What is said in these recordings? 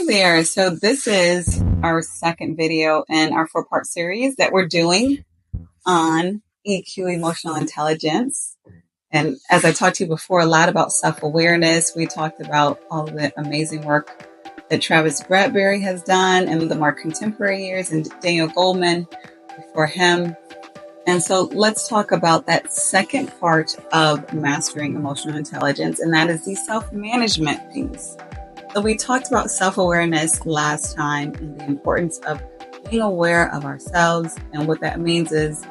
there. So this is our second video in our four-part series that we're doing on EQ, emotional intelligence. And as I talked to you before, a lot about self-awareness. We talked about all the amazing work that Travis Bradberry has done in the more contemporary years, and Daniel Goleman before him. And so let's talk about that second part of mastering emotional intelligence, and that is the self-management piece. So we talked about self-awareness last time and the importance of being aware of ourselves. And what that means is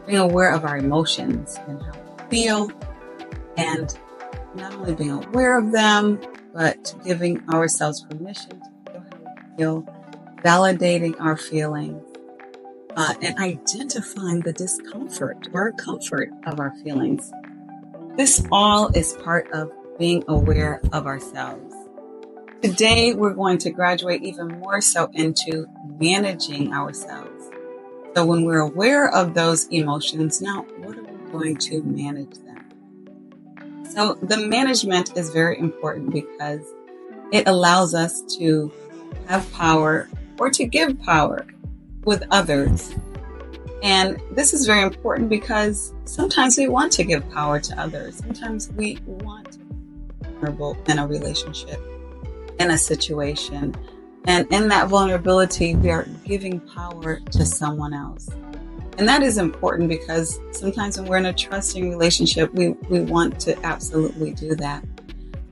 being aware of our emotions and how we feel, and not only being aware of them, but giving ourselves permission to feel how we feel, validating our feelings, and identifying the discomfort or comfort of our feelings. This all is part of being aware of ourselves. Today, we're going to graduate even more so into managing ourselves. So when we're aware of those emotions, now what are we going to manage them? So the management is very important because it allows us to have power or to give power with others. And this is very important because sometimes we want to give power to others. Sometimes we want to be vulnerable in a relationship, in a situation. And in that vulnerability, we are giving power to someone else. And that is important because sometimes when we're in a trusting relationship, we want to absolutely do that.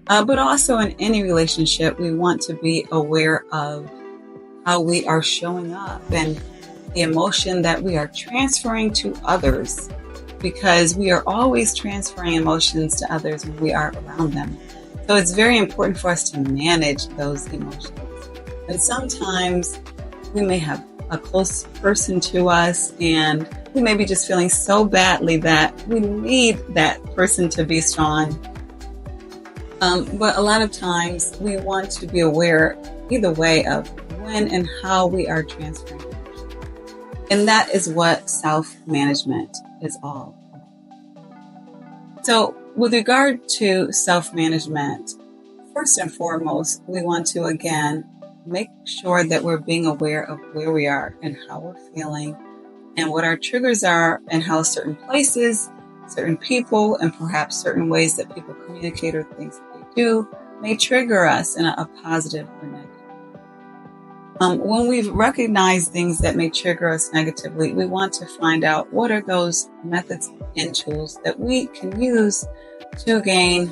But also in any relationship, we want to be aware of how we are showing up and the emotion that we are transferring to others, because we are always transferring emotions to others when we are around them. So it's very important for us to manage those emotions. And sometimes we may have a close person to us and we may be just feeling so badly that we need that person to be strong. But a lot of times we want to be aware either way of when and how we are transferring emotions. And that is what self-management is all about. So with regard to self-management, first and foremost, we want to, again, make sure that we're being aware of where we are and how we're feeling and what our triggers are and how certain places, certain people, and perhaps certain ways that people communicate or things that they do may trigger us in a positive or negative. When we've recognized things that may trigger us negatively, we want to find out what are those methods and tools that we can use to gain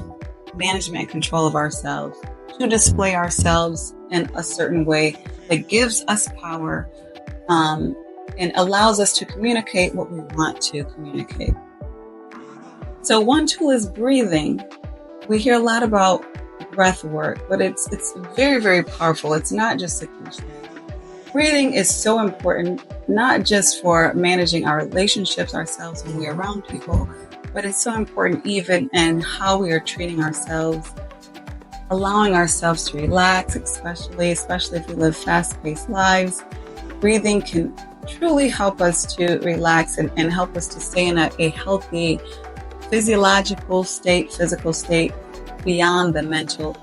management and control of ourselves, to display ourselves in a certain way that gives us power and allows us to communicate what we want to communicate. So one tool is breathing. We hear a lot about breath work, but it's very, very powerful. It's not just a cliche. Breathing is so important, not just for managing our relationships ourselves when we're around people, but it's so important even in how we are treating ourselves, allowing ourselves to relax, especially if we live fast-paced lives. Breathing can truly help us to relax and help us to stay in a healthy physical state beyond the mental.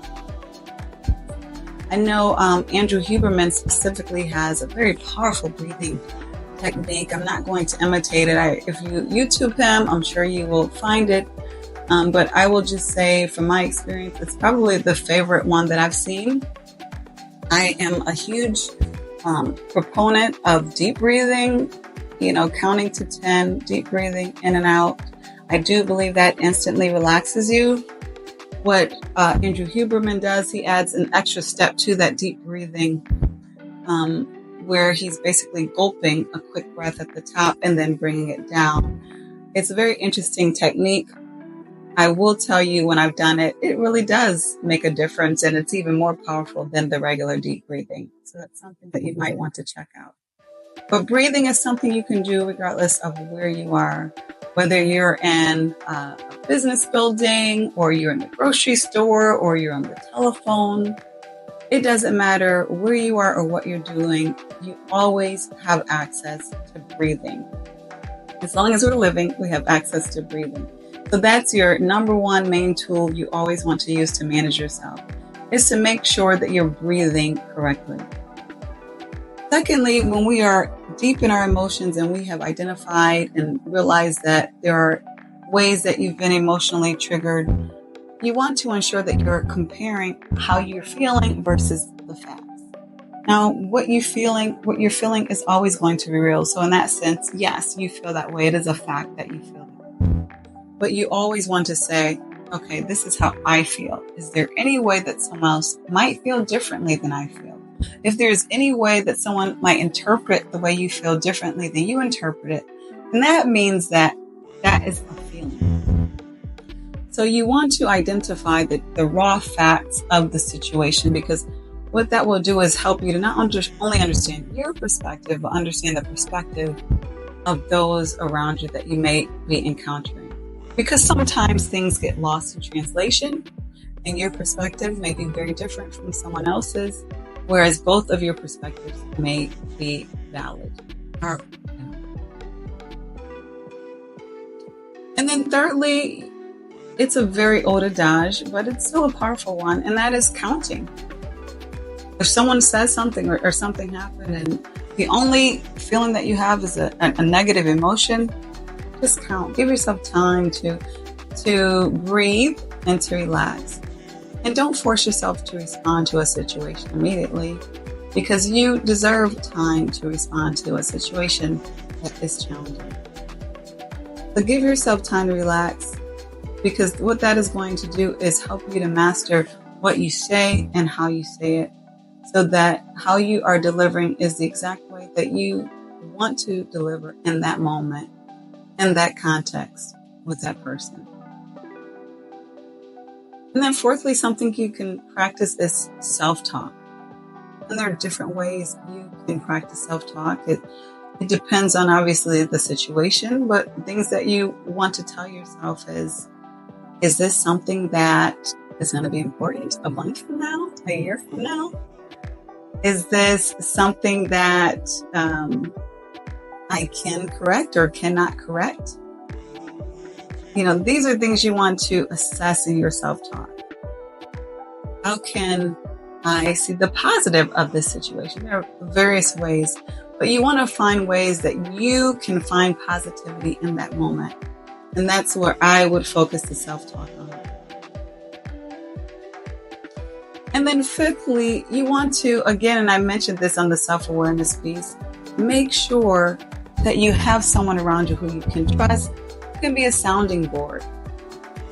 I know Andrew Huberman specifically has a very powerful breathing technique. I'm not going to imitate it. If you YouTube him, I'm sure you will find it. But I will just say from my experience, it's probably the favorite one that I've seen. I am a huge proponent of deep breathing, counting to 10, deep breathing in and out. I do believe that instantly relaxes you. What Andrew Huberman does, he adds an extra step to that deep breathing, where he's basically gulping a quick breath at the top and then bringing it down. It's a very interesting technique. I will tell you, when I've done it, it really does make a difference, and it's even more powerful than the regular deep breathing. So that's something that you might want to check out. But breathing is something you can do regardless of where you are, whether you're in a business building or you're in the grocery store or you're on the telephone. It doesn't matter where you are or what you're doing. You always have access to breathing. As long as we're living, we have access to breathing. So that's your number one main tool you always want to use to manage yourself. is to make sure that you're breathing correctly. Secondly, when we are deep in our emotions and we have identified and realized that there are ways that you've been emotionally triggered, you want to ensure that you're comparing how you're feeling versus the facts. Now, what you're feeling is always going to be real. So in that sense, yes, you feel that way. It is a fact that you feel that. But you always want to say, okay, this is how I feel. Is there any way that someone else might feel differently than I feel? If there's any way that someone might interpret the way you feel differently than you interpret it, then that means that that is a feeling. So you want to identify the raw facts of the situation, because what that will do is help you to not only understand your perspective, but understand the perspective of those around you that you may be encountering. Because sometimes things get lost in translation, and your perspective may be very different from someone else's, whereas both of your perspectives may be valid. And then thirdly, it's a very old adage, but it's still a powerful one, and that is counting. If someone says something or something happened and the only feeling that you have is a negative emotion, just count. Give yourself time to breathe and to relax. And don't force yourself to respond to a situation immediately, because you deserve time to respond to a situation that is challenging. So give yourself time to relax, because what that is going to do is help you to master what you say and how you say it, so that how you are delivering is the exact way that you want to deliver in that moment, in that context with that person. And then fourthly, something you can practice is self-talk. And there are different ways you can practice self-talk. It depends on obviously the situation, but things that you want to tell yourself is this something that is going to be important a month from now, a year from now? Is this something that I can correct or cannot correct? These are things you want to assess in your self-talk. How can I see the positive of this situation? There are various ways, but you want to find ways that you can find positivity in that moment. And that's where I would focus the self-talk on. And then fifthly, you want to, again, and I mentioned this on the self-awareness piece, make sure that you have someone around you who you can trust, who can be a sounding board,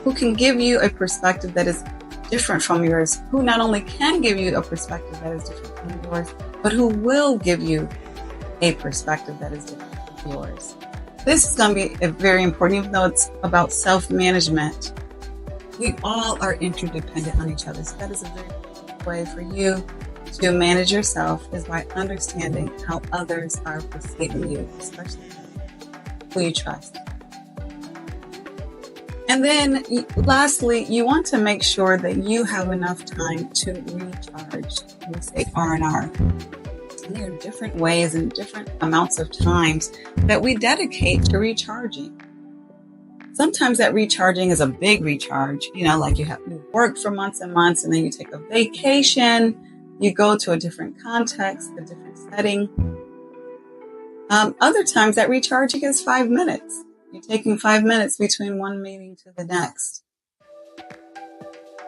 who can give you a perspective that is different from yours, who not only can give you a perspective that is different from yours, but who will give you a perspective that is different from yours. This is going to be very important, even though it's about self-management. We all are interdependent on each other. So that is a very important way for you to manage yourself, is by understanding how others are perceiving you, especially who you trust. And then lastly, you want to make sure that you have enough time to recharge. We say R&R. And there are different ways and different amounts of times that we dedicate to recharging. Sometimes that recharging is a big recharge, like you work for months and months and then you take a vacation, you go to a different context, a different setting. Other times that recharging is 5 minutes. You're taking 5 minutes between one meeting to the next.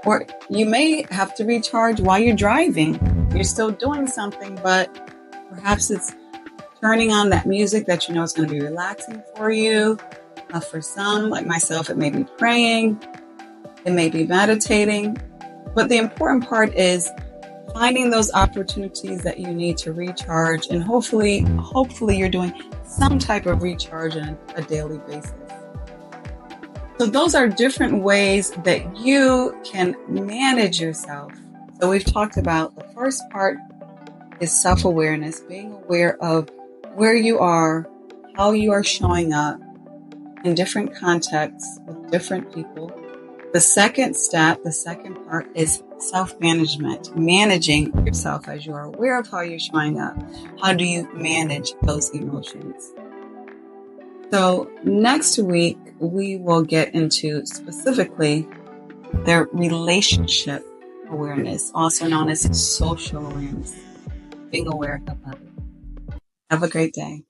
Or you may have to recharge while you're driving. You're still doing something, but perhaps it's turning on that music that you know is going to be relaxing for you. For some, like myself, it may be praying, it may be meditating. But the important part is finding those opportunities that you need to recharge, and hopefully you're doing some type of recharge on a daily basis. So those are different ways that you can manage yourself. So we've talked about the first part is self-awareness, being aware of where you are, how you are showing up in different contexts with different people. The second step, the second part is self-management, managing yourself as you are aware of how you're showing up. How do you manage those emotions? So next week, we will get into specifically their relationship awareness, also known as social awareness, being aware of others. Have a great day.